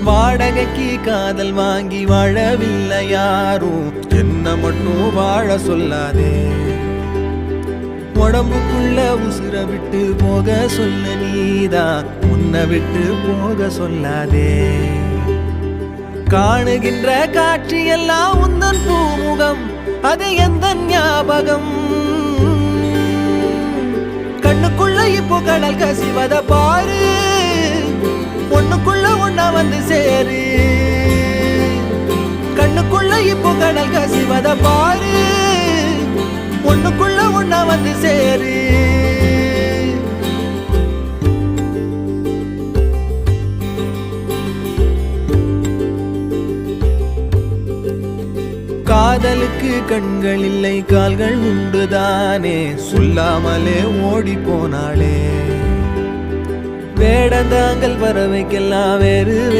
வாடகைக்கு காதல் வாங்கி வாழவில்லை யாரும், என்ன மட்டும் வாழ சொல்லாதே. உடம்புக்குள்ள உசுர விட்டு போக சொல்ல நீதான், உன்னை விட்டு போக சொல்லாதே. காணுகின்ற காட்சி எல்லாம் உந்தன் பூமுகம், அது எந்த ஞாபகம். கண்ணுக்குள்ள இப்போ கடல் கசிவத பாரு, ஒண்ணுக்குள்ள ஒண்ணா வந்து சேரு. கண்ணுக்குள்ள இப்போ கடல் கசிவத பாரு, ஒண்ணுக்குள்ள ஒண்ணா வந்து சேரு. காதலுக்கு கண்கள் இல்லை கால்கள் உண்டுதானே, சொல்லாமலே ஓடி போனாளே. வேடந்தாங்கள் பறவைக்கெல்லாம் வேறு